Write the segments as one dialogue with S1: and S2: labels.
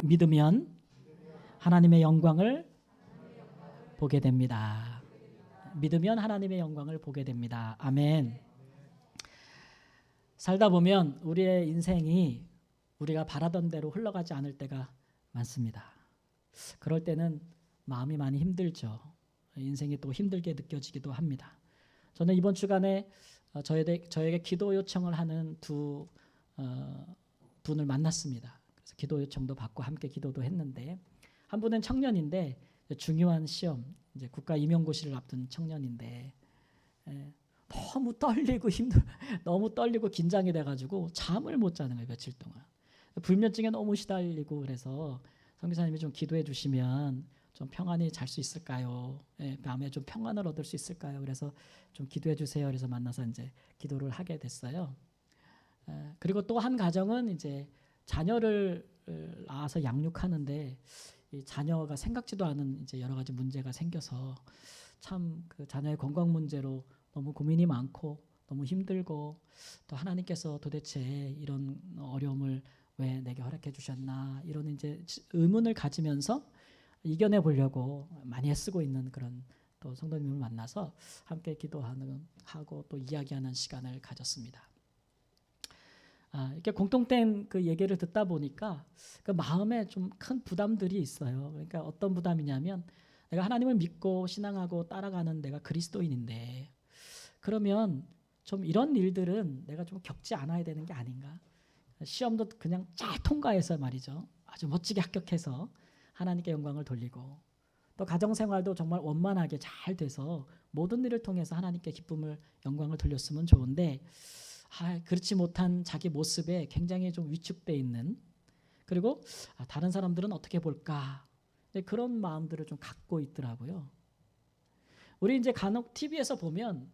S1: 믿으면 하나님의 영광을 보게 됩니다. 믿으면 하나님의 영광을 보게 됩니다. 아멘. 살다 보면 우리의 인생이 우리가 바라던 대로 흘러가지 않을 때가 많습니다. 그럴 때는 마음이 많이 힘들죠. 인생이 또 힘들게 느껴지기도 합니다. 저는 이번 주간에 저에게 기도 요청을 하는 두 분을 만났습니다. 그래서 기도 요청도 받고 함께 기도도 했는데, 한 분은 청년인데 중요한 시험, 이제 국가 임용고시를 앞둔 청년인데 너무 떨리고 너무 떨리고 긴장이 돼가지고 잠을 못 자는 거예요, 며칠 동안. 불면증에 너무 시달리고, 그래서 선교사님이 좀 기도해 주시면 좀 평안히 잘 수 있을까요? 마음에 좀 평안을 얻을 수 있을까요? 그래서 좀 기도해 주세요. 그래서 만나서 이제 기도를 하게 됐어요. 그리고 또 한 가정은 이제 자녀를 낳아서 양육하는데 이 자녀가 생각지도 않은 이제 여러 가지 문제가 생겨서 참 그 자녀의 건강 문제로 너무 고민이 많고 너무 힘들고, 또 하나님께서 도대체 이런 어려움을 왜 내게 허락해 주셨나, 이런 이제 의문을 가지면서 이겨내 보려고 많이 애쓰고 있는 그런 또 성도님을 만나서 함께 기도하고 또 이야기하는 시간을 가졌습니다. 이렇게 공통된 그 얘기를 듣다 보니까 그 마음에 좀 큰 부담들이 있어요. 그러니까 어떤 부담이냐면, 내가 하나님을 믿고 신앙하고 따라가는 내가 그리스도인인데, 그러면 좀 이런 일들은 내가 좀 겪지 않아야 되는 게 아닌가. 시험도 그냥 잘 통과해서 말이죠, 아주 멋지게 합격해서 하나님께 영광을 돌리고, 또 가정생활도 정말 원만하게 잘 돼서 모든 일을 통해서 하나님께 기쁨을 영광을 돌렸으면 좋은데, 그렇지 못한 자기 모습에 굉장히 좀 위축돼 있는, 그리고 다른 사람들은 어떻게 볼까, 그런 마음들을 좀 갖고 있더라고요. 우리 이제 간혹 TV에서 보면,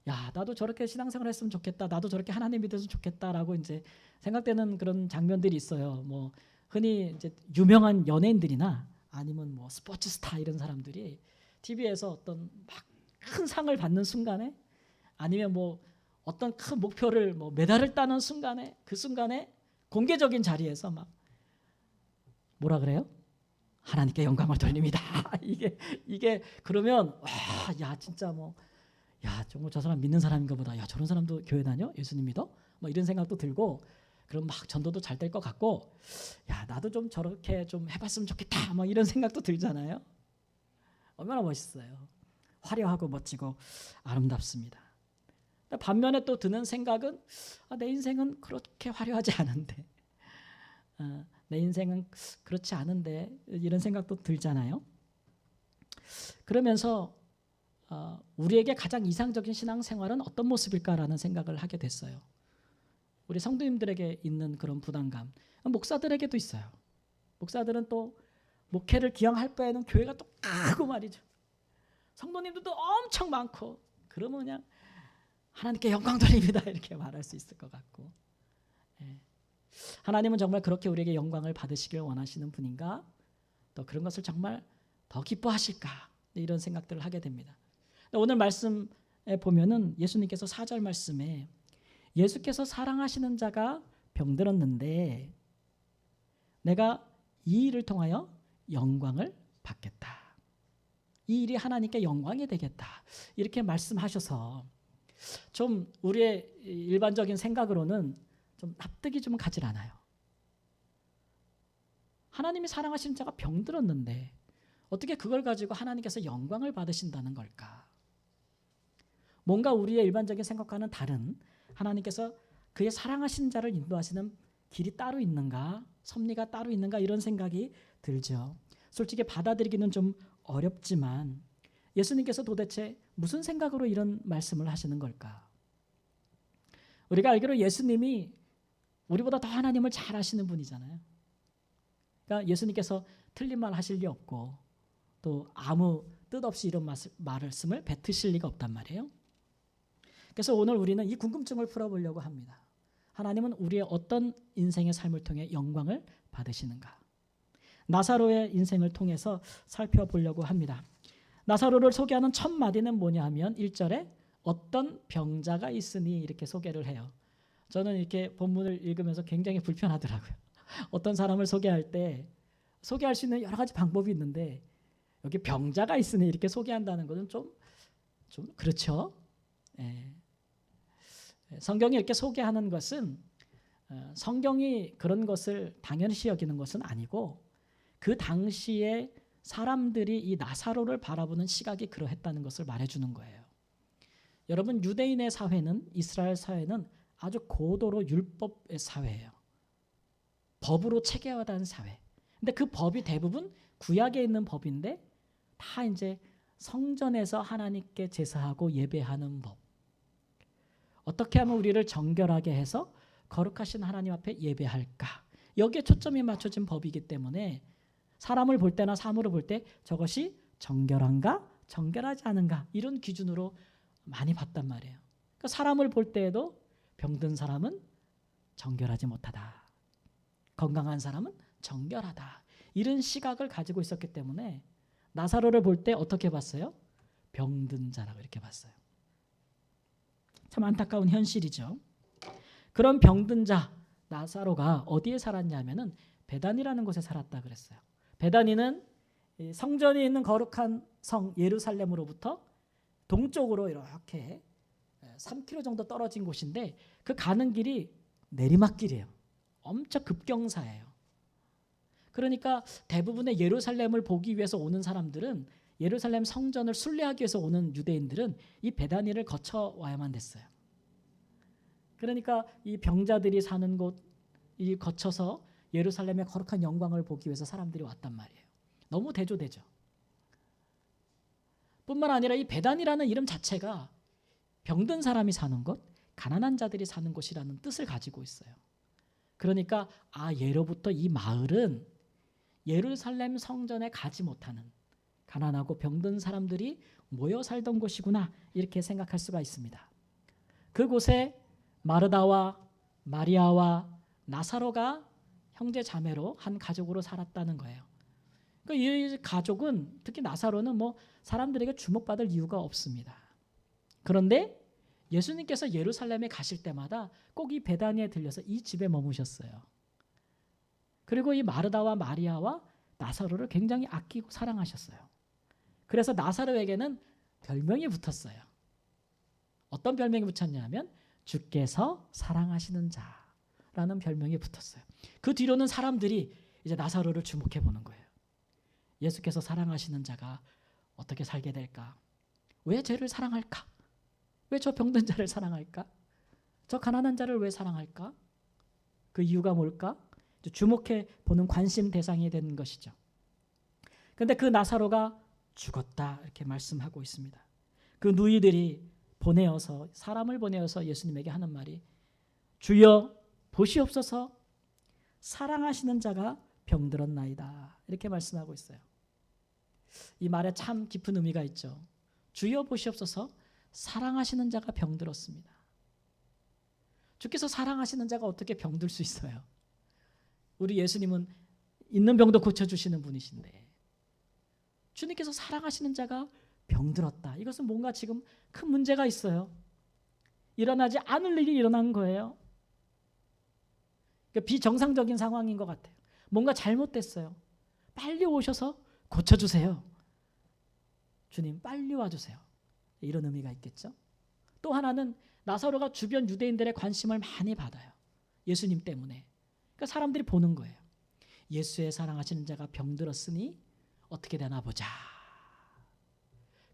S1: 야, 나도 저렇게 신앙생활 했으면 좋겠다, 나도 저렇게 하나님 믿었으면 좋겠다라고 이제 생각되는 그런 장면들이 있어요. 뭐 흔히 이제 유명한 연예인들이나 아니면 뭐 스포츠 스타 이런 사람들이 TV에서 어떤 막 큰 상을 받는 순간에, 아니면 뭐 어떤 큰 목표를 뭐 메달을 따는 순간에, 그 순간에 공개적인 자리에서 막 뭐라 그래요? 하나님께 영광을 돌립니다. 이게 그러면 야 진짜 뭐, 야 정말 저 사람 믿는 사람인가 보다. 야 저런 사람도 교회 다녀? 예수님 믿어? 뭐 이런 생각도 들고, 그럼 막 전도도 잘 될 것 같고, 야 나도 좀 저렇게 좀 해봤으면 좋겠다. 뭐 이런 생각도 들잖아요. 얼마나 멋있어요. 화려하고 멋지고 아름답습니다. 반면에 또 드는 생각은, 내 인생은 그렇게 화려하지 않은데, 내 인생은 그렇지 않은데, 이런 생각도 들잖아요. 그러면서 우리에게 가장 이상적인 신앙생활은 어떤 모습일까라는 생각을 하게 됐어요. 우리 성도님들에게 있는 그런 부담감, 목사들에게도 있어요. 목사들은 또 목회를 기왕할 바에는 교회가 또 크고 말이죠, 성도님들도 엄청 많고, 그러면 그냥 하나님께 영광 돌립니다 이렇게 말할 수 있을 것 같고, 하나님은 정말 그렇게 우리에게 영광을 받으시길 원하시는 분인가? 또 그런 것을 정말 더 기뻐하실까? 이런 생각들을 하게 됩니다. 오늘 말씀에 보면은 예수님께서 4절 말씀에, 예수께서 사랑하시는 자가 병들었는데 내가 이 일을 통하여 영광을 받겠다, 이 일이 하나님께 영광이 되겠다, 이렇게 말씀하셔서 좀 우리의 일반적인 생각으로는 좀 납득이 좀 가질 않아요. 하나님이 사랑하시는 자가 병들었는데 어떻게 그걸 가지고 하나님께서 영광을 받으신다는 걸까? 뭔가 우리의 일반적인 생각과는 다른, 하나님께서 그의 사랑하시는 자를 인도하시는 길이 따로 있는가, 섭리가 따로 있는가, 이런 생각이 들죠. 솔직히 받아들이기는 좀 어렵지만, 예수님께서 도대체 무슨 생각으로 이런 말씀을 하시는 걸까? 우리가 알기로 예수님이 우리보다 더 하나님을 잘 아시는 분이잖아요. 그러니까 예수님께서 틀린 말 하실 리 없고, 또 아무 뜻 없이 이런 말씀을 뱉으실 리가 없단 말이에요. 그래서 오늘 우리는 이 궁금증을 풀어보려고 합니다. 하나님은 우리의 어떤 인생의 삶을 통해 영광을 받으시는가? 나사로의 인생을 통해서 살펴보려고 합니다. 나사로를 소개하는 첫 마디는 뭐냐 하면 1절에 어떤 병자가 있으니, 이렇게 소개를 해요. 저는 이렇게 본문을 읽으면서 굉장히 불편하더라고요. 어떤 사람을 소개할 때 소개할 수 있는 여러 가지 방법이 있는데 여기 병자가 있으니 이렇게 소개한다는 것은 좀 그렇죠. 예. 성경이 이렇게 소개하는 것은 성경이 그런 것을 당연시 여기는 것은 아니고 그 당시에 사람들이 이 나사로를 바라보는 시각이 그러했다는 것을 말해주는 거예요. 여러분, 유대인의 사회는, 이스라엘 사회는 아주 고도로 율법의 사회예요. 법으로 체계화된 사회. 근데 그 법이 대부분 구약에 있는 법인데 다 이제 성전에서 하나님께 제사하고 예배하는 법. 어떻게 하면 우리를 정결하게 해서 거룩하신 하나님 앞에 예배할까? 여기에 초점이 맞춰진 법이기 때문에 사람을 볼 때나 사물을 볼 때 저것이 정결한가? 정결하지 않은가? 이런 기준으로 많이 봤단 말이에요. 그러니까 사람을 볼 때에도 병든 사람은 정결하지 못하다. 건강한 사람은 정결하다. 이런 시각을 가지고 있었기 때문에 나사로를 볼 때 어떻게 봤어요? 병든 자라고 이렇게 봤어요. 참 안타까운 현실이죠. 그런 병든 자 나사로가 어디에 살았냐면은 베단이라는 곳에 살았다 그랬어요. 베단이는 성전이 있는 거룩한 성 예루살렘으로부터 동쪽으로 이렇게 3km 정도 떨어진 곳인데 그 가는 길이 내리막길이에요. 엄청 급경사예요. 그러니까 대부분의 예루살렘을 보기 위해서 오는 사람들은 예루살렘 성전을 순례하기 위해서 오는 유대인들은 이 베다니를 거쳐 와야만 됐어요. 그러니까 이 병자들이 사는 곳 이 거쳐서 예루살렘의 거룩한 영광을 보기 위해서 사람들이 왔단 말이에요. 너무 대조되죠. 뿐만 아니라 이 베단이라는 이름 자체가 병든 사람이 사는 곳, 가난한 자들이 사는 곳이라는 뜻을 가지고 있어요. 그러니까 예로부터 이 마을은 예루살렘 성전에 가지 못하는 가난하고 병든 사람들이 모여 살던 곳이구나 이렇게 생각할 수가 있습니다. 그곳에 마르다와 마리아와 나사로가 형제 자매로 한 가족으로 살았다는 거예요. 그러니까 이 가족은 특히 나사로는 사람들에게 주목받을 이유가 없습니다. 그런데 예수님께서 예루살렘에 가실 때마다 꼭 이 베다니에 들려서 이 집에 머무셨어요. 그리고 이 마르다와 마리아와 나사로를 굉장히 아끼고 사랑하셨어요. 그래서 나사로에게는 별명이 붙었어요. 어떤 별명이 붙였냐면 주께서 사랑하시는 자라는 별명이 붙었어요. 그 뒤로는 사람들이 이제 나사로를 주목해 보는 거예요. 예수께서 사랑하시는 자가 어떻게 살게 될까? 왜 쟤를 사랑할까? 왜 저 병든 자를 사랑할까? 저 가난한 자를 왜 사랑할까? 그 이유가 뭘까? 주목해 보는 관심 대상이 된 것이죠. 그런데 그 나사로가 죽었다 이렇게 말씀하고 있습니다. 그 누이들이 사람을 보내어서 예수님에게 하는 말이 주여 보시옵소서 사랑하시는 자가 병들었나이다 이렇게 말씀하고 있어요. 이 말에 참 깊은 의미가 있죠. 주여 보시옵소서 사랑하시는 자가 병들었습니다. 주께서 사랑하시는 자가 어떻게 병들 수 있어요? 우리 예수님은 있는 병도 고쳐주시는 분이신데 주님께서 사랑하시는 자가 병들었다. 이것은 뭔가 지금 큰 문제가 있어요. 일어나지 않을 일이 일어난 거예요. 그러니까 비정상적인 상황인 것 같아요. 뭔가 잘못됐어요. 빨리 오셔서 고쳐주세요. 주님 빨리 와주세요. 이런 의미가 있겠죠. 또 하나는 나사로가 주변 유대인들의 관심을 많이 받아요. 예수님 때문에. 그러니까 사람들이 보는 거예요. 예수의 사랑하시는 자가 병들었으니 어떻게 되나 보자.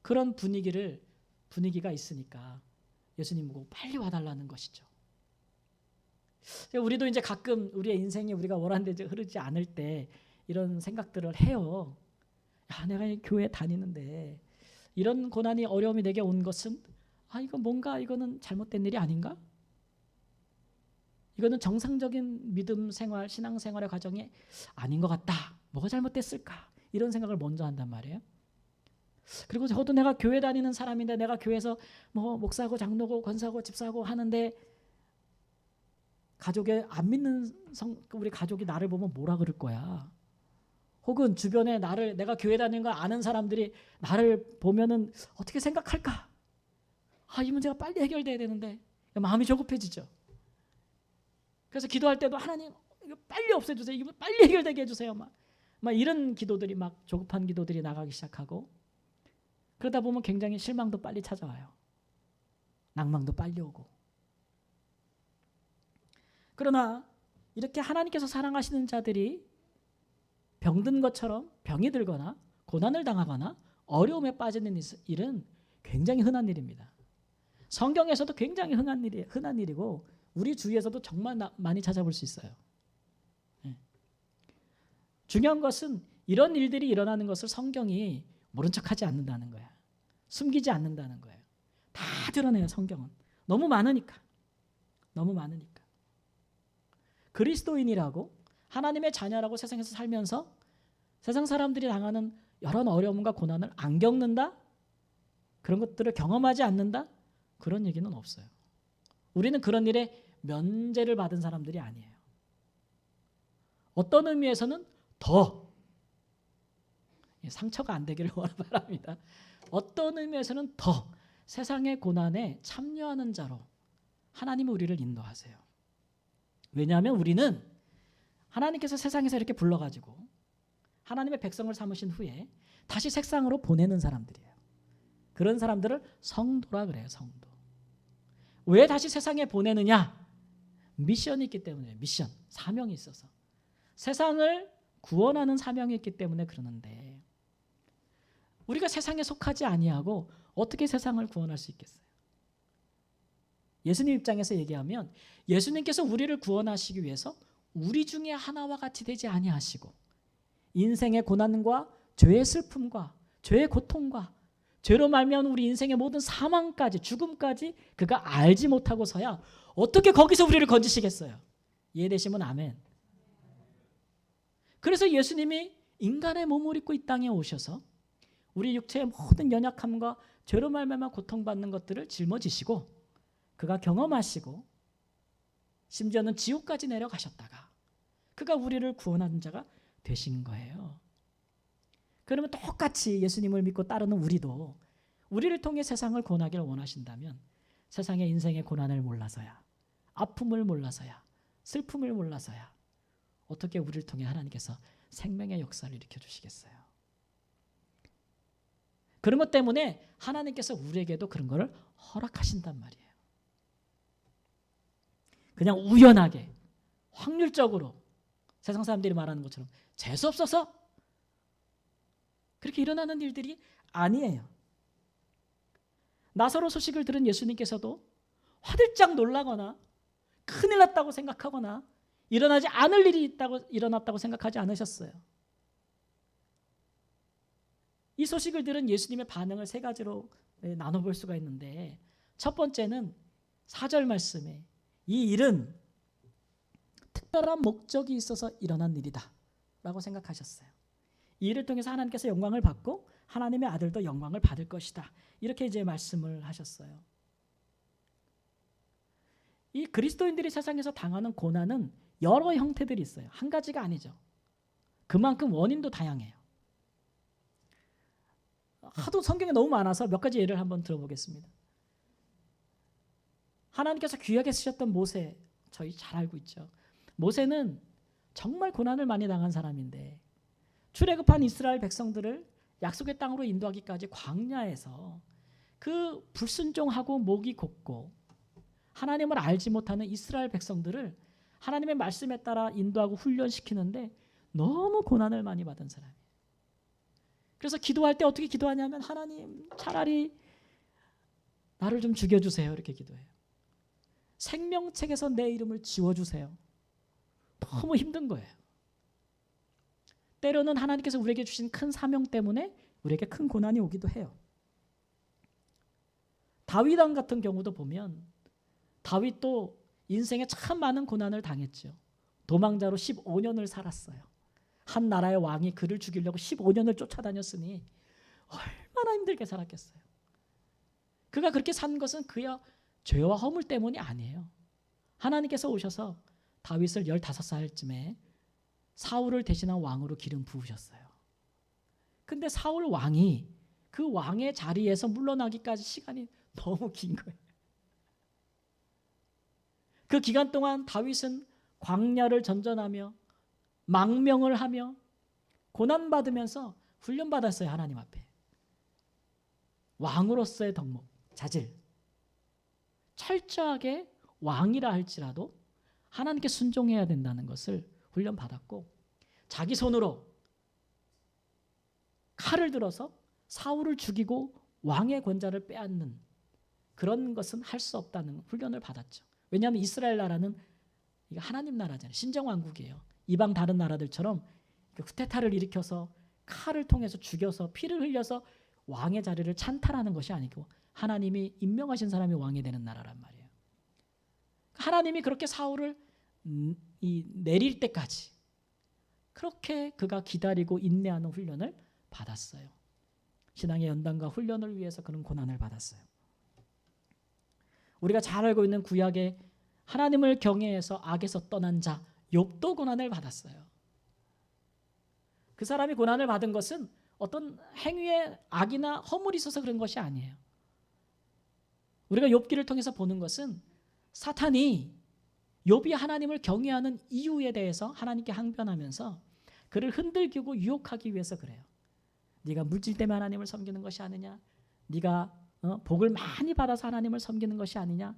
S1: 그런 분위기가 있으니까 예수님 보고 빨리 와달라는 것이죠. 우리도 이제 가끔 우리의 인생이 우리가 원하는 데 흐르지 않을 때 이런 생각들을 해요. 내가 교회 다니는데 이런 고난이 어려움이 내게 온 것은 이거는 잘못된 일이 아닌가? 이거는 정상적인 믿음 생활, 신앙 생활의 과정이 아닌 것 같다. 뭐가 잘못됐을까? 이런 생각을 먼저 한단 말이에요. 그리고 저도 내가 교회 다니는 사람인데 내가 교회에서 목사고 장로고 권사고 집사고 하는데 가족에 안 믿는 우리 가족이 나를 보면 뭐라 그럴 거야. 혹은 주변에 내가 교회 다니는 걸 아는 사람들이 나를 보면은 어떻게 생각할까? 이 문제가 빨리 해결돼야 되는데 마음이 조급해지죠. 그래서 기도할 때도 하나님 이거 빨리 없애주세요. 이거 빨리 해결되게 해주세요. 막 이런 기도들이 막 조급한 기도들이 나가기 시작하고 그러다 보면 굉장히 실망도 빨리 찾아와요. 낭망도 빨리 오고. 그러나 이렇게 하나님께서 사랑하시는 자들이 병든 것처럼 병이 들거나 고난을 당하거나 어려움에 빠지는 일은 굉장히 흔한 일입니다. 성경에서도 굉장히 흔한 일이고 우리 주위에서도 정말 많이 찾아볼 수 있어요. 중요한 것은 이런 일들이 일어나는 것을 성경이 모른 척하지 않는다는 거야. 숨기지 않는다는 거예요. 다 드러내요, 성경은. 너무 많으니까. 너무 많으니까. 그리스도인이라고 하나님의 자녀라고 세상에서 살면서 세상 사람들이 당하는 여러 어려움과 고난을 안 겪는다? 그런 것들을 경험하지 않는다? 그런 얘기는 없어요. 우리는 그런 일에 면제를 받은 사람들이 아니에요. 어떤 의미에서는 더 상처가 안 되기를 바랍니다. 어떤 의미에서는 더 세상의 고난에 참여하는 자로 하나님은 우리를 인도하세요. 왜냐하면 우리는 하나님께서 세상에서 이렇게 불러가지고 하나님의 백성을 삼으신 후에 다시 세상으로 보내는 사람들이에요. 그런 사람들을 성도라 그래요. 성도. 왜 다시 세상에 보내느냐? 미션이 있기 때문에. 미션, 사명이 있어서. 세상을 구원하는 사명이 있기 때문에 그러는데 우리가 세상에 속하지 아니하고 어떻게 세상을 구원할 수 있겠어요? 예수님 입장에서 얘기하면 예수님께서 우리를 구원하시기 위해서 우리 중에 하나와 같이 되지 아니하시고 인생의 고난과 죄의 슬픔과 죄의 고통과 죄로 말미암은 우리 인생의 모든 사망까지 죽음까지 그가 알지 못하고서야 어떻게 거기서 우리를 건지시겠어요? 이해되시면 아멘. 그래서 예수님이 인간의 몸을 입고 이 땅에 오셔서 우리 육체의 모든 연약함과 죄로 말미암아 고통받는 것들을 짊어지시고 그가 경험하시고 심지어는 지옥까지 내려가셨다가 그가 우리를 구원하는 자가 되신 거예요. 그러면 똑같이 예수님을 믿고 따르는 우리도 우리를 통해 세상을 구원하기를 원하신다면 세상의 인생의 고난을 몰라서야 아픔을 몰라서야 슬픔을 몰라서야 어떻게 우리를 통해 하나님께서 생명의 역사를 일으켜 주시겠어요? 그런 것 때문에 하나님께서 우리에게도 그런 것을 허락하신단 말이에요. 그냥 우연하게 확률적으로 세상 사람들이 말하는 것처럼 재수 없어서 그렇게 일어나는 일들이 아니에요. 나사로 소식을 들은 예수님께서도 화들짝 놀라거나 큰일 났다고 생각하거나 일어나지 않을 일이 일어났다고 생각하지 않으셨어요. 이 소식을 들은 예수님의 반응을 세 가지로 나눠볼 수가 있는데 첫 번째는 4절 말씀에 이 일은 특별한 목적이 있어서 일어난 일이다 라고 생각하셨어요. 이 일을 통해서 하나님께서 영광을 받고 하나님의 아들도 영광을 받을 것이다. 이렇게 이제 말씀을 하셨어요. 이 그리스도인들이 세상에서 당하는 고난은 여러 형태들이 있어요. 한 가지가 아니죠. 그만큼 원인도 다양해요. 하도 성경에 너무 많아서 몇 가지 예를 한번 들어보겠습니다. 하나님께서 귀하게 쓰셨던 모세, 저희 잘 알고 있죠. 모세는 정말 고난을 많이 당한 사람인데 출애굽한 이스라엘 백성들을 약속의 땅으로 인도하기까지 광야에서 그 불순종하고 목이 곧고 하나님을 알지 못하는 이스라엘 백성들을 하나님의 말씀에 따라 인도하고 훈련시키는데 너무 고난을 많이 받은 사람이에요. 그래서 기도할 때 어떻게 기도하냐면 하나님 차라리 나를 좀 죽여주세요 이렇게 기도해요. 생명책에서 내 이름을 지워주세요. 너무 힘든 거예요. 때로는 하나님께서 우리에게 주신 큰 사명 때문에 우리에게 큰 고난이 오기도 해요. 다윗 왕 같은 경우도 보면 다윗도 인생에 참 많은 고난을 당했죠. 도망자로 15년을 살았어요. 한 나라의 왕이 그를 죽이려고 15년을 쫓아다녔으니 얼마나 힘들게 살았겠어요. 그가 그렇게 산 것은 그의 죄와 허물 때문이 아니에요. 하나님께서 오셔서 다윗을 15살쯤에 사울을 대신한 왕으로 기름 부으셨어요. 근데 사울 왕이 그 왕의 자리에서 물러나기까지 시간이 너무 긴 거예요. 그 기간 동안 다윗은 광야를 전전하며 망명을 하며 고난 받으면서 훈련 받았어요. 하나님 앞에. 왕으로서의 덕목, 자질. 철저하게 왕이라 할지라도 하나님께 순종해야 된다는 것을 훈련 받았고, 자기 손으로 칼을 들어서 사울을 죽이고 왕의 권좌를 빼앗는 그런 것은 할 수 없다는 훈련을 받았죠. 왜냐하면 이스라엘 나라는 하나님 나라잖아요. 신정왕국이에요. 이방 다른 나라들처럼 쿠데타를 일으켜서 칼을 통해서 죽여서 피를 흘려서 왕의 자리를 찬탈하는 것이 아니고 하나님이 임명하신 사람이 왕이 되는 나라란 말이에요. 하나님이 그렇게 사울을 내릴 때까지 그렇게 그가 기다리고 인내하는 훈련을 받았어요. 신앙의 연단과 훈련을 위해서 그런 고난을 받았어요. 우리가 잘 알고 있는 구약의 하나님을 경외해서 악에서 떠난 자 욥도 고난을 받았어요. 그 사람이 고난을 받은 것은 어떤 행위에 악이나 허물이 있어서 그런 것이 아니에요. 우리가 욥기를 통해서 보는 것은 사탄이 욥이 하나님을 경외하는 이유에 대해서 하나님께 항변하면서 그를 흔들기고 유혹하기 위해서 그래요. 네가 물질 때문에 하나님을 섬기는 것이 아니냐? 네가 복을 많이 받아서 하나님을 섬기는 것이 아니냐?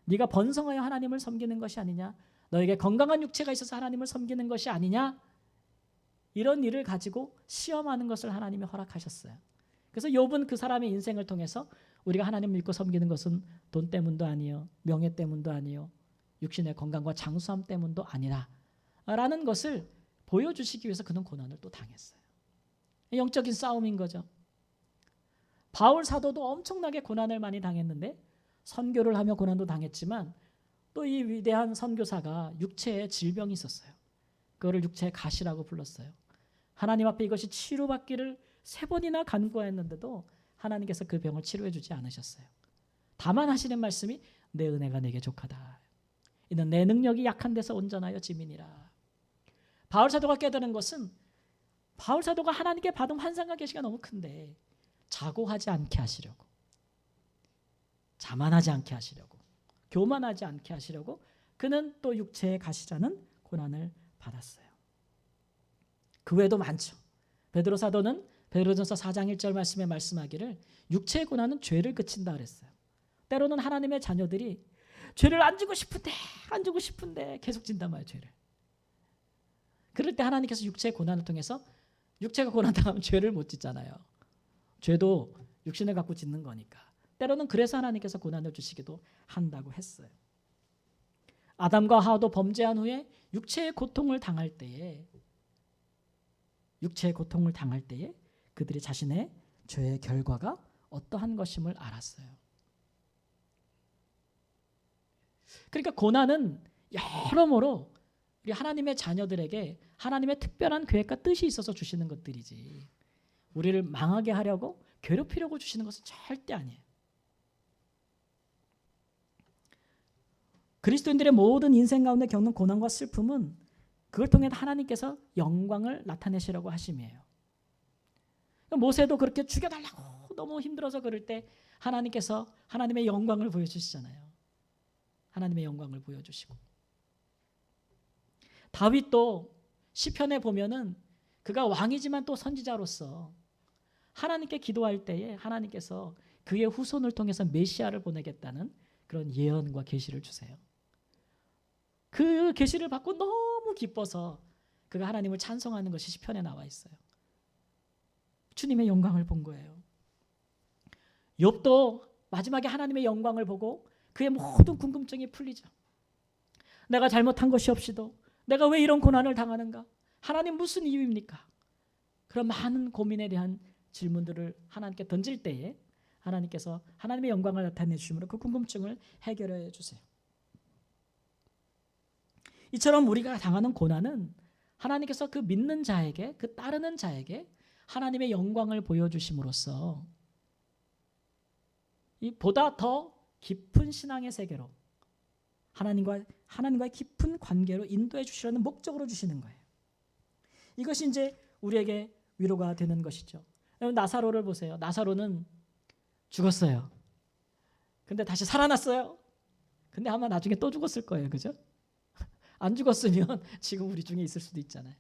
S1: 네가 번성하여 하나님을 섬기는 것이 아니냐? 너에게 건강한 육체가 있어서 하나님을 섬기는 것이 아니냐? 이런 일을 가지고 시험하는 것을 하나님이 허락하셨어요. 그래서 욥은 그 사람의 인생을 통해서 우리가 하나님 믿고 섬기는 것은 돈 때문도 아니요, 명예 때문도 아니요, 육신의 건강과 장수함 때문도 아니라 라는 것을 보여주시기 위해서 그는 고난을 또 당했어요. 영적인 싸움인 거죠. 바울 사도도 엄청나게 고난을 많이 당했는데 선교를 하며 고난도 당했지만 또 이 위대한 선교사가 육체에 질병이 있었어요. 그거를 육체의 가시라고 불렀어요. 하나님 앞에 이것이 치료받기를 3번이나 간구했는데도 하나님께서 그 병을 치료해 주지 않으셨어요. 다만 하시는 말씀이 내 은혜가 내게 족하다. 이는 내 능력이 약한 데서 온전하여 짐이니라. 바울 사도가 깨달은 것은 바울 사도가 하나님께 받은 환상과 계시가 너무 큰데 자고하지 않게 하시려고, 자만하지 않게 하시려고, 교만하지 않게 하시려고 그는 또 육체의 가시라는 고난을 받았어요. 그 외에도 많죠. 베드로 사도는 베드로전서 4장 1절 말씀에 말씀하기를 육체의 고난은 죄를 그친다 그랬어요. 때로는 하나님의 자녀들이 죄를 안 지고 싶은데 계속 진단 말이에요. 죄를. 그럴 때 하나님께서 육체의 고난을 통해서, 육체가 고난당하면 죄를 못 짓잖아요. 죄도 육신을 갖고 짓는 거니까. 때로는 그래서 하나님께서 고난을 주시기도 한다고 했어요. 아담과 하와도 범죄한 후에 육체의 고통을 당할 때에 그들이 자신의 죄의 결과가 어떠한 것임을 알았어요. 그러니까 고난은 여러모로 우리 하나님의 자녀들에게 하나님의 특별한 계획과 뜻이 있어서 주시는 것들이지 우리를 망하게 하려고 괴롭히려고 주시는 것은 절대 아니에요. 그리스도인들의 모든 인생 가운데 겪는 고난과 슬픔은 그걸 통해 하나님께서 영광을 나타내시려고 하심이에요. 모세도 그렇게 죽여달라고 너무 힘들어서 그럴 때 하나님께서 하나님의 영광을 보여주시잖아요. 하나님의 영광을 보여주시고, 다윗도 시편에 보면은 그가 왕이지만 또 선지자로서 하나님께 기도할 때에 하나님께서 그의 후손을 통해서 메시아를 보내겠다는 그런 예언과 계시를 주세요. 그 계시를 받고 너무 기뻐서 그가 하나님을 찬송하는 것이 시편에 나와 있어요. 주님의 영광을 본 거예요. 욥도 마지막에 하나님의 영광을 보고 그의 모든 궁금증이 풀리죠. 내가 잘못한 것이 없이도 내가 왜 이런 고난을 당하는가? 하나님 무슨 이유입니까? 그런 많은 고민에 대한 질문들을 하나님께 던질 때에 하나님께서 하나님의 영광을 나타내 주심으로 그 궁금증을 해결해 주세요. 이처럼 우리가 당하는 고난은 하나님께서 그 믿는 자에게, 그 따르는 자에게 하나님의 영광을 보여주심으로써 이 보다 더 깊은 신앙의 세계로 하나님과의 깊은 관계로 인도해 주시려는 목적으로 주시는 거예요. 이것이 이제 우리에게 위로가 되는 것이죠. 여러분 나사로를 보세요. 나사로는 죽었어요. 근데 다시 살아났어요. 근데 아마 나중에 또 죽었을 거예요. 그죠? 안 죽었으면 지금 우리 중에 있을 수도 있잖아요.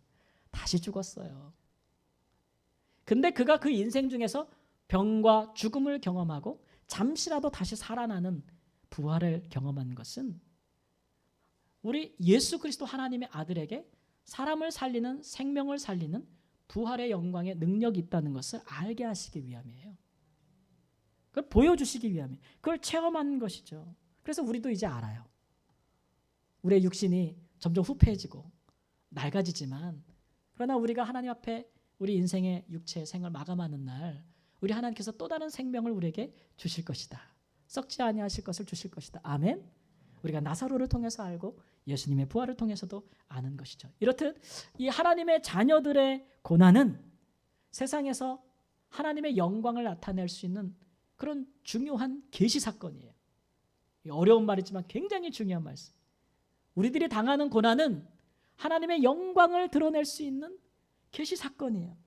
S1: 다시 죽었어요. 근데 그가 그 인생 중에서 병과 죽음을 경험하고 잠시라도 다시 살아나는 부활을 경험한 것은 우리 예수 그리스도 하나님의 아들에게 사람을 살리는, 생명을 살리는 부활의 영광의 능력이 있다는 것을 알게 하시기 위함이에요. 그걸 보여주시기 위함이에요. 그걸 체험한 것이죠. 그래서 우리도 이제 알아요. 우리의 육신이 점점 후패해지고 낡아지지만, 그러나 우리가 하나님 앞에 우리 인생의 육체의 생을 마감하는 날 우리 하나님께서 또 다른 생명을 우리에게 주실 것이다. 썩지 아니하실 것을 주실 것이다. 아멘. 우리가 나사로를 통해서 알고 예수님의 부활을 통해서도 아는 것이죠. 이렇듯 이 하나님의 자녀들의 고난은 세상에서 하나님의 영광을 나타낼 수 있는 그런 중요한 계시 사건이에요. 어려운 말이지만 굉장히 중요한 말씀. 우리들이 당하는 고난은 하나님의 영광을 드러낼 수 있는 계시 사건이에요.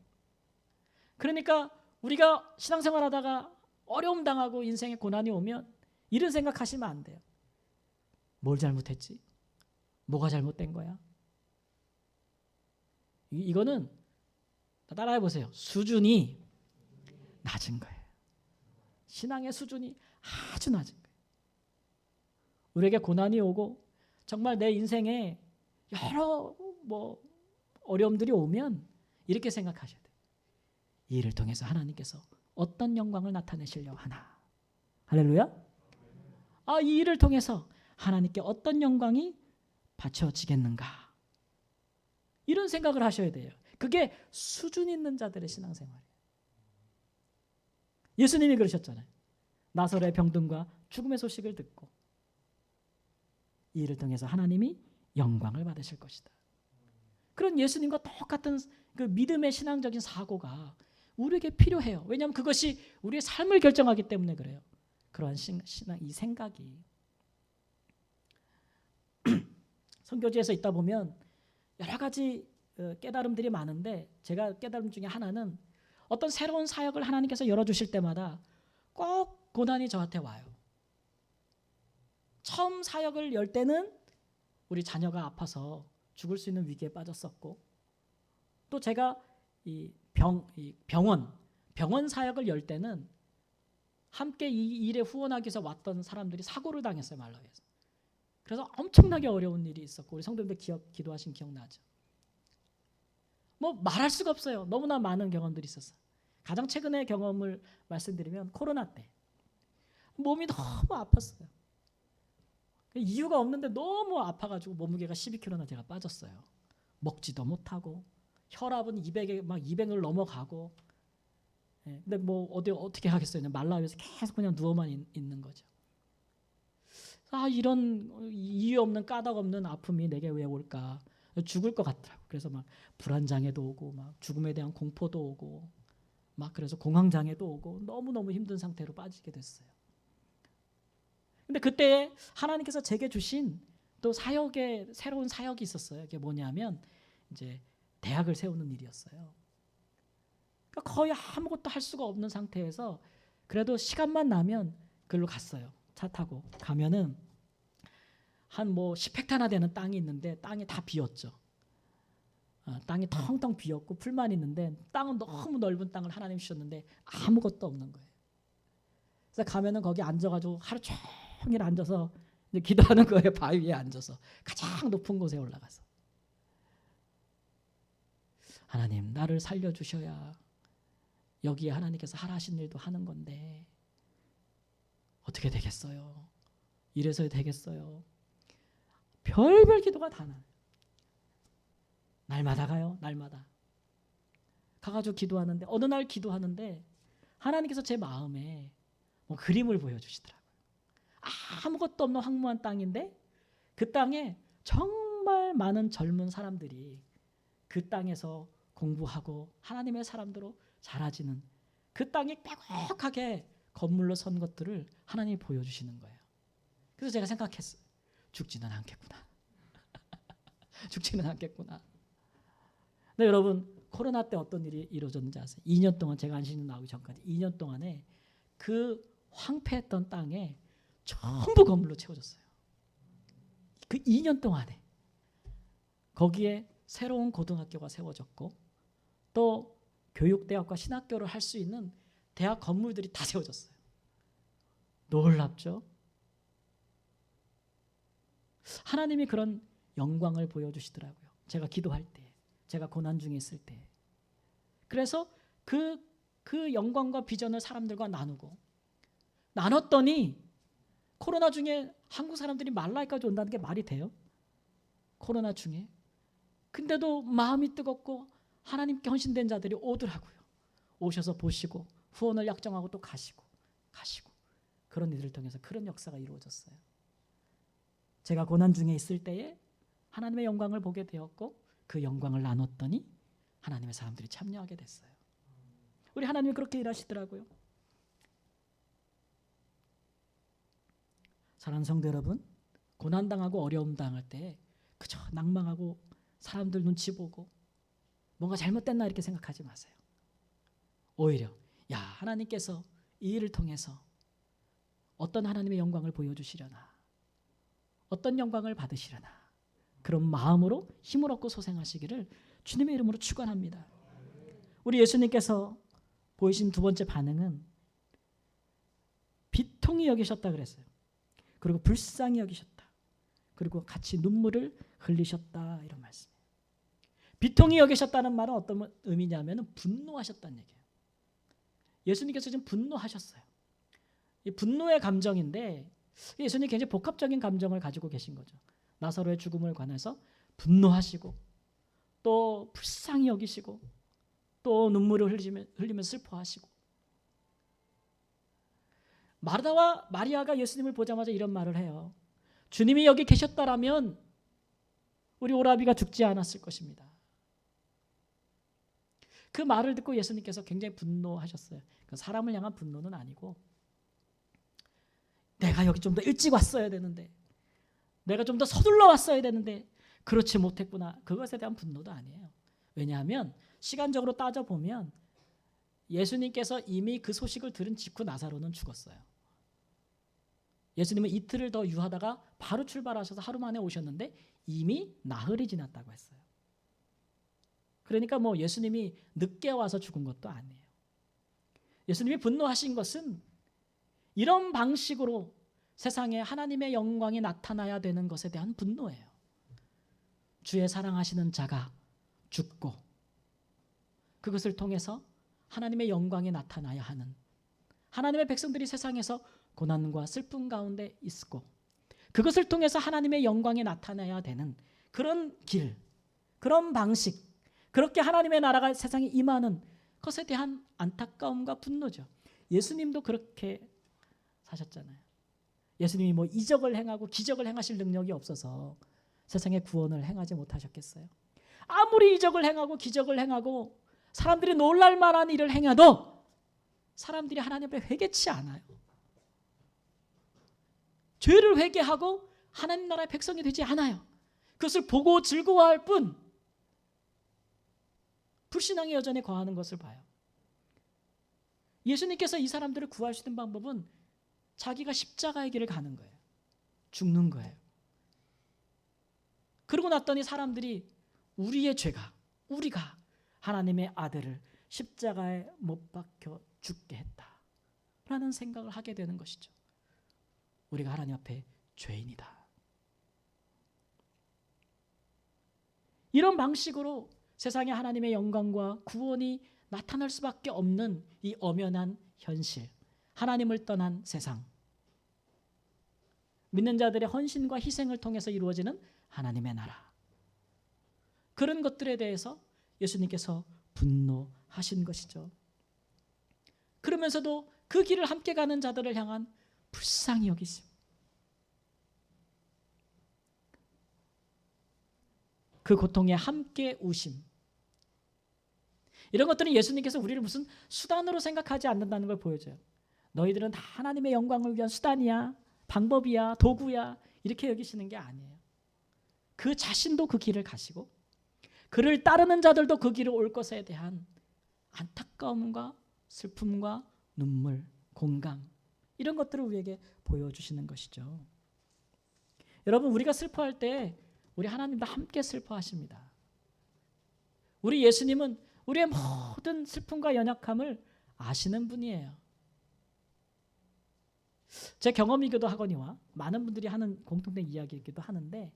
S1: 그러니까 우리가 신앙생활하다가 어려움 당하고 인생에 고난이 오면 이런 생각하시면 안 돼요. 뭘 잘못했지? 뭐가 잘못된 거야? 이거는 따라해 보세요. 수준이 낮은 거예요. 신앙의 수준이 아주 낮은 거예요. 우리에게 고난이 오고 정말 내 인생에 여러 어려움들이 오면 이렇게 생각하셔야 돼요. 이 일을 통해서 하나님께서 어떤 영광을 나타내시려고 하나. 할렐루야. 이 일을 통해서 하나님께 어떤 영광이 바쳐지겠는가. 이런 생각을 하셔야 돼요. 그게 수준 있는 자들의 신앙생활이에요. 예수님이 그러셨잖아요. 나사로의 병든과 죽음의 소식을 듣고 이 일을 통해서 하나님이 영광을 받으실 것이다. 그런 예수님과 똑같은 그 믿음의 신앙적인 사고가 우리에게 필요해요. 왜냐하면 그것이 우리의 삶을 결정하기 때문에 그래요. 그러한 신앙, 이 생각이 선교지에서 있다 보면 여러 가지 깨달음들이 많은데, 제가 깨달음 중에 하나는 어떤 새로운 사역을 하나님께서 열어주실 때마다 꼭 고난이 저한테 와요. 처음 사역을 열 때는 우리 자녀가 아파서 죽을 수 있는 위기에 빠졌었고, 또 제가 이 병원 사역을 열 때는 함께 이 일에 후원하기 위해서 왔던 사람들이 사고를 당했어요, 말라위에서. 그래서 엄청나게 어려운 일이 있었고, 우리 성도님들 기도하신 기억나죠? 말할 수가 없어요. 너무나 많은 경험들이 있었어요. 가장 최근의 경험을 말씀드리면 코로나 때 몸이 너무 아팠어요. 이유가 없는데 너무 아파가지고 몸무게가 12kg나 제가 빠졌어요. 먹지도 못하고 혈압은 200을 넘어가고. 근데 어떻게 하겠어요? 말라위에서 계속 그냥 누워만 있는 거죠. 이런 이유 없는 까닭 없는 아픔이 내게 왜 올까? 죽을 것 같더라고. 그래서 불안장애도 오고 죽음에 대한 공포도 오고 그래서 공황장애도 오고 너무너무 힘든 상태로 빠지게 됐어요. 근데 그때 하나님께서 제게 주신 또 새로운 사역이 있었어요. 그게 뭐냐면 이제 대학을 세우는 일이었어요. 그러니까 거의 아무것도 할 수가 없는 상태에서 그래도 시간만 나면 그걸로 갔어요. 차 타고 가면은 한 10헥타나 되는 땅이 있는데 땅이 다 비었죠. 땅이 텅텅 비었고 풀만 있는데 땅은 너무 넓은 땅을 하나님 주셨는데 아무것도 없는 거예요. 그래서 가면은 거기 앉아가지고 하루 종일 앉아서 이제 기도하는 거예요. 바위 위에 앉아서 가장 높은 곳에 올라가서 하나님 나를 살려주셔야 여기에 하나님께서 하라신 일도 하는 건데 어떻게 되겠어요? 이래서 되겠어요? 별별 기도가 다 나요. 날마다 가요. 날마다 가가지고 기도하는데 어느 날 기도하는데 하나님께서 제 마음에 그림을 보여주시더라고요. 아무것도 없는 황무한 땅인데 그 땅에 정말 많은 젊은 사람들이 그 땅에서 공부하고 하나님의 사람들로 자라지는 그 땅이 빼곡하게 건물로 선 것들을 하나님이 보여주시는 거예요. 그래서 제가 생각했어요. 죽지는 않겠구나. 죽지는 않겠구나. 근데 여러분 코로나 때 어떤 일이 이루어졌는지 아세요? 2년 동안 제가 안신년 나오기 전까지 2년 동안에 그 황폐했던 땅에 전부 건물로 채워졌어요. 그 2년 동안에 거기에 새로운 고등학교가 세워졌고 또 교육대학과 신학교를 할 수 있는 대학 건물들이 다 세워졌어요. 놀랍죠? 하나님이 그런 영광을 보여주시더라고요. 제가 기도할 때, 제가 고난 중에 있을 때. 그래서 그 영광과 비전을 사람들과 나눴더니 코로나 중에 한국 사람들이 말라이까지 온다는 게 말이 돼요? 코로나 중에. 근데도 마음이 뜨겁고 하나님께 헌신된 자들이 오더라고요. 오셔서 보시고 후원을 약정하고 또 가시고 그런 일을 통해서 그런 역사가 이루어졌어요. 제가 고난 중에 있을 때에 하나님의 영광을 보게 되었고 그 영광을 나눴더니 하나님의 사람들이 참여하게 됐어요. 우리 하나님이 그렇게 일하시더라고요. 사랑하는 성도 여러분, 고난당하고 어려움 당할 때 그저 낭망하고 사람들 눈치 보고 뭔가 잘못됐나 이렇게 생각하지 마세요. 오히려 하나님께서 이 일을 통해서 어떤 하나님의 영광을 보여주시려나, 어떤 영광을 받으시려나, 그런 마음으로 힘을 얻고 소생하시기를 주님의 이름으로 축원합니다. 우리 예수님께서 보이신 두 번째 반응은 비통히 여기셨다 그랬어요. 그리고 불쌍히 여기셨다. 그리고 같이 눈물을 흘리셨다, 이런 말씀이에요. 비통히 여기셨다는 말은 어떤 의미냐면 분노하셨다는 얘기예요. 예수님께서 지금 분노하셨어요. 이 분노의 감정인데 예수님이 굉장히 복합적인 감정을 가지고 계신 거죠. 나사로의 죽음을 관해서 분노하시고 또 불쌍히 여기시고 또 눈물을 흘리며 슬퍼하시고. 마르다와 마리아가 예수님을 보자마자 이런 말을 해요. 주님이 여기 계셨다라면 우리 오라비가 죽지 않았을 것입니다. 그 말을 듣고 예수님께서 굉장히 분노하셨어요. 사람을 향한 분노는 아니고 내가 여기 좀 더 일찍 왔어야 되는데, 내가 좀 더 서둘러 왔어야 되는데 그렇지 못했구나, 그것에 대한 분노도 아니에요. 왜냐하면 시간적으로 따져보면 예수님께서 이미 그 소식을 들은 직후 나사로는 죽었어요. 예수님은 이틀을 더 유하다가 바로 출발하셔서 하루 만에 오셨는데 이미 나흘이 지났다고 했어요. 그러니까 예수님이 늦게 와서 죽은 것도 아니에요. 예수님이 분노하신 것은 이런 방식으로 세상에 하나님의 영광이 나타나야 되는 것에 대한 분노예요. 주의 사랑하시는 자가 죽고 그것을 통해서 하나님의 영광이 나타나야 하는, 하나님의 백성들이 세상에서 고난과 슬픔 가운데 있고 그것을 통해서 하나님의 영광이 나타나야 되는 그런 길, 그런 방식, 그렇게 하나님의 나라가 세상에 임하는 것에 대한 안타까움과 분노죠. 예수님도 그렇게 사셨잖아요. 예수님이 이적을 행하고 기적을 행하실 능력이 없어서 세상에 구원을 행하지 못하셨겠어요? 아무리 이적을 행하고 기적을 행하고 사람들이 놀랄 만한 일을 행해도 사람들이 하나님 앞에 회개치 않아요. 죄를 회개하고 하나님 나라의 백성이 되지 않아요. 그것을 보고 즐거워할 뿐 불신앙의 여전에 거하는 것을 봐요. 예수님께서 이 사람들을 구하시는 방법은 자기가 십자가의 길을 가는 거예요. 죽는 거예요. 그러고 났더니 사람들이 우리의 죄가, 우리가 하나님의 아들을 십자가에 못 박혀 죽게 했다라는 생각을 하게 되는 것이죠. 우리가 하나님 앞에 죄인이다. 이런 방식으로 세상에 하나님의 영광과 구원이 나타날 수밖에 없는 이 엄연한 현실, 하나님을 떠난 세상, 믿는 자들의 헌신과 희생을 통해서 이루어지는 하나님의 나라, 그런 것들에 대해서 예수님께서 분노하신 것이죠. 그러면서도 그 길을 함께 가는 자들을 향한 불쌍히 여기심, 그 고통에 함께 우심, 이런 것들은 예수님께서 우리를 무슨 수단으로 생각하지 않는다는 걸 보여줘요. 너희들은 다 하나님의 영광을 위한 수단이야, 방법이야, 도구야, 이렇게 여기시는 게 아니에요. 그 자신도 그 길을 가시고 그를 따르는 자들도 그 길을 올 것에 대한 안타까움과 슬픔과 눈물, 공감, 이런 것들을 우리에게 보여주시는 것이죠. 여러분, 우리가 슬퍼할 때 우리 하나님도 함께 슬퍼하십니다. 우리 예수님은 우리의 모든 슬픔과 연약함을 아시는 분이에요. 제 경험이기도 하거니와 많은 분들이 하는 공통된 이야기이기도 하는데,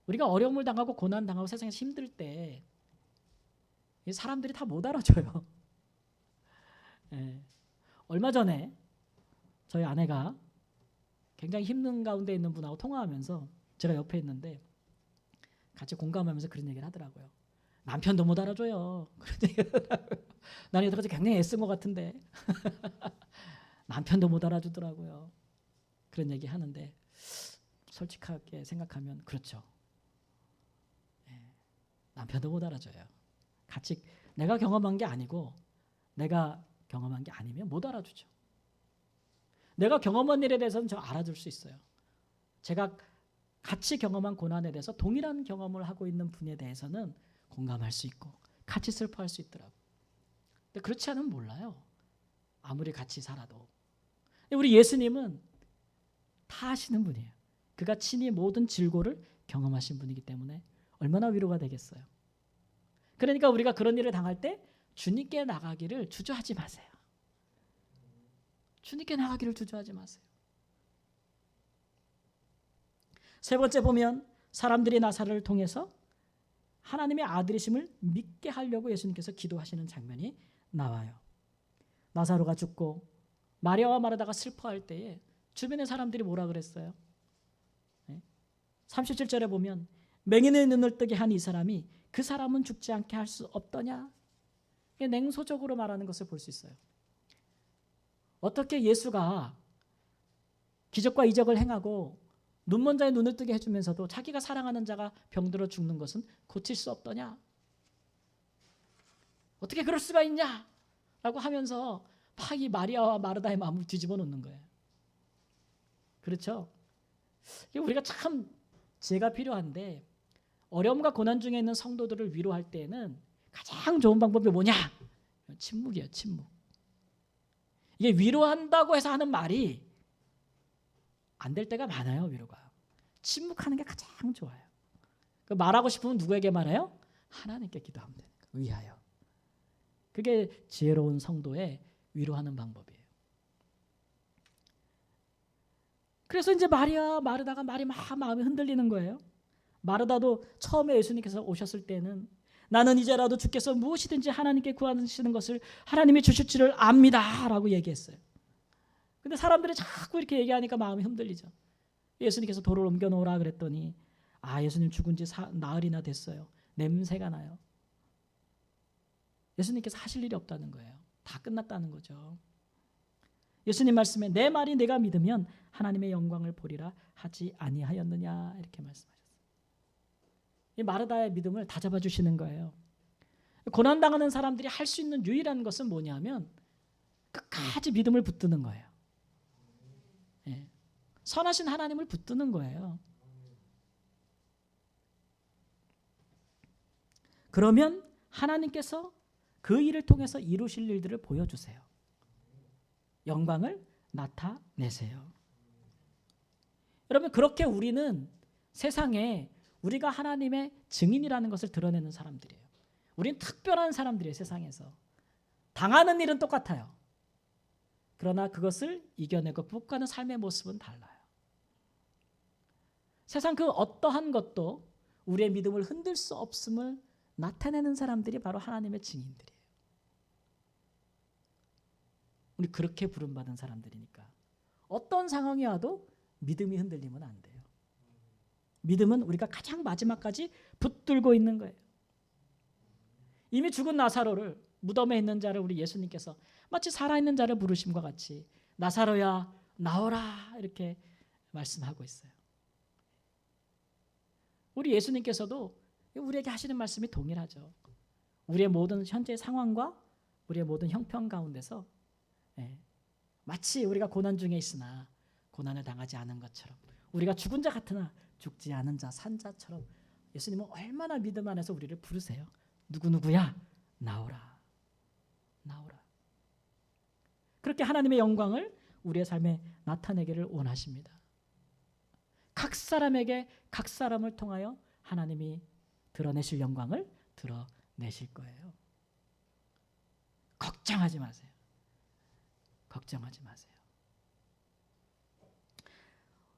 S1: 우리가 어려움을 당하고 고난 당하고 세상에서 힘들 때 사람들이 다 못 알아줘요. 예. 얼마 전에 저희 아내가 굉장히 힘든 가운데 있는 분하고 통화하면서 제가 옆에 있는데 같이 공감하면서 그런 얘기를 하더라고요. 남편도 못 알아줘요. 그런 얘기를 하더라고요. 나는 여태까지 굉장히 애쓴 것 같은데 남편도 못 알아주더라고요. 그런 얘기 하는데 솔직하게 생각하면 그렇죠. 예. 남편도 못 알아줘요. 같이 내가 경험한 게 아니고 내가 경험한 게 아니면 못 알아주죠. 내가 경험한 일에 대해서는 저 알아줄 수 있어요. 제가 같이 경험한 고난에 대해서 동일한 경험을 하고 있는 분에 대해서는 공감할 수 있고 같이 슬퍼할 수 있더라고요. 근데 그렇지 않으면 몰라요. 아무리 같이 살아도. 우리 예수님은 다 아시는 분이에요. 그가 친히 모든 질고를 경험하신 분이기 때문에 얼마나 위로가 되겠어요. 그러니까 우리가 그런 일을 당할 때 주님께 나가기를 주저하지 마세요. 주님께 나가기를 주저하지 마세요. 세 번째 보면 사람들이 나사로를 통해서 하나님의 아들이심을 믿게 하려고 예수님께서 기도하시는 장면이 나와요. 나사로가 죽고 마리아와 마르다가 슬퍼할 때에 주변의 사람들이 뭐라 그랬어요? 37절에 보면 맹인의 눈을 뜨게 한 이 사람이 그 사람은 죽지 않게 할 수 없더냐? 냉소적으로 말하는 것을 볼 수 있어요. 어떻게 예수가 기적과 이적을 행하고 눈먼 자의 눈을 뜨게 해주면서도 자기가 사랑하는 자가 병들어 죽는 것은 고칠 수 없더냐? 어떻게 그럴 수가 있냐? 라고 하면서 막 이 마리아와 마르다의 마음을 뒤집어 놓는 거예요. 그렇죠? 우리가 참 지혜가 필요한데 어려움과 고난 중에 있는 성도들을 위로할 때에는 가장 좋은 방법이 뭐냐? 침묵이에요. 침묵. 이게 위로한다고 해서 하는 말이 안 될 때가 많아요. 위로가. 침묵하는 게 가장 좋아요. 말하고 싶으면 누구에게 말해요? 하나님께 기도하면 되니까. 위하여. 그게 지혜로운 성도의 위로하는 방법이에요. 그래서 이제 마리아 마르다가 마음이 흔들리는 거예요. 마르다도 처음에 예수님께서 오셨을 때는 나는 이제라도 주께서 무엇이든지 하나님께 구하시는 것을 하나님이 주실 줄을 압니다 라고 얘기했어요. 근데 사람들이 자꾸 이렇게 얘기하니까 마음이 흔들리죠. 예수님께서 돌을 옮겨 놓으라 그랬더니 예수님 죽은 지 나흘이나 됐어요. 냄새가 나요. 예수님께서 하실 일이 없다는 거예요. 다 끝났다는 거죠. 예수님 말씀에 내 말이 내가 믿으면 하나님의 영광을 보리라 하지 아니하였느냐 이렇게 말씀하셨어요. 이 마르다의 믿음을 다 잡아주시는 거예요. 고난당하는 사람들이 할 수 있는 유일한 것은 뭐냐면 끝까지 믿음을 붙드는 거예요. 예. 선하신 하나님을 붙드는 거예요. 그러면 하나님께서 그 일을 통해서 이루실 일들을 보여주세요. 영광을 나타내세요. 여러분 그렇게 우리는 세상에 우리가 하나님의 증인이라는 것을 드러내는 사람들이에요. 우리는 특별한 사람들이에요. 세상에서. 당하는 일은 똑같아요. 그러나 그것을 이겨내고 극복하는 삶의 모습은 달라요. 세상 그 어떠한 것도 우리의 믿음을 흔들 수 없음을 나타내는 사람들이 바로 하나님의 증인들이에요. 우리 그렇게 부름받은 사람들이니까 어떤 상황이 와도 믿음이 흔들리면 안 돼요. 믿음은 우리가 가장 마지막까지 붙들고 있는 거예요. 이미 죽은 나사로를 무덤에 있는 자를 우리 예수님께서 마치 살아있는 자를 부르심과 같이 나사로야 나오라 이렇게 말씀하고 있어요. 우리 예수님께서도 우리에게 하시는 말씀이 동일하죠. 우리의 모든 현재 상황과 우리의 모든 형편 가운데서 마치 우리가 고난 중에 있으나 고난을 당하지 않은 것처럼 우리가 죽은 자 같으나 죽지 않은 자, 산 자처럼 예수님은 얼마나 믿음 안에서 우리를 부르세요. 누구누구야 나오라. 나오라. 그렇게 하나님의 영광을 우리의 삶에 나타내기를 원하십니다. 각 사람에게 각 사람을 통하여 하나님이 드러내실 영광을 드러내실 거예요. 걱정하지 마세요. 걱정하지 마세요.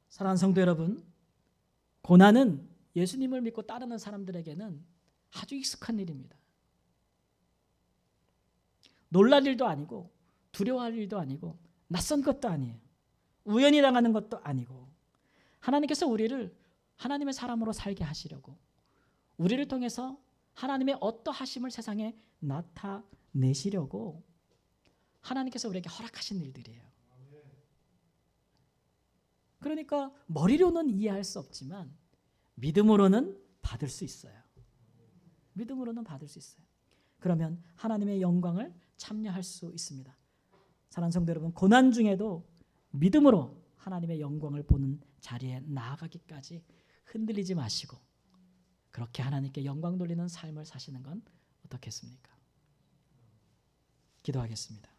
S1: 사랑하는 성도 여러분, 고난은 예수님을 믿고 따르는 사람들에게는 아주 익숙한 일입니다. 놀랄 일도 아니고 두려워할 일도 아니고 낯선 것도 아니에요. 우연히 당하는 것도 아니고 하나님께서 우리를 하나님의 사람으로 살게 하시려고 우리를 통해서 하나님의 어떠하심을 세상에 나타내시려고 하나님께서 우리에게 허락하신 일들이에요. 그러니까 머리로는 이해할 수 없지만 믿음으로는 받을 수 있어요. 믿음으로는 받을 수 있어요. 그러면 하나님의 영광을 참여할 수 있습니다. 사랑하는 성도 여러분, 고난 중에도 믿음으로 하나님의 영광을 보는 자리에 나아가기까지 흔들리지 마시고 그렇게 하나님께 영광 돌리는 삶을 사시는 건 어떻겠습니까? 기도하겠습니다.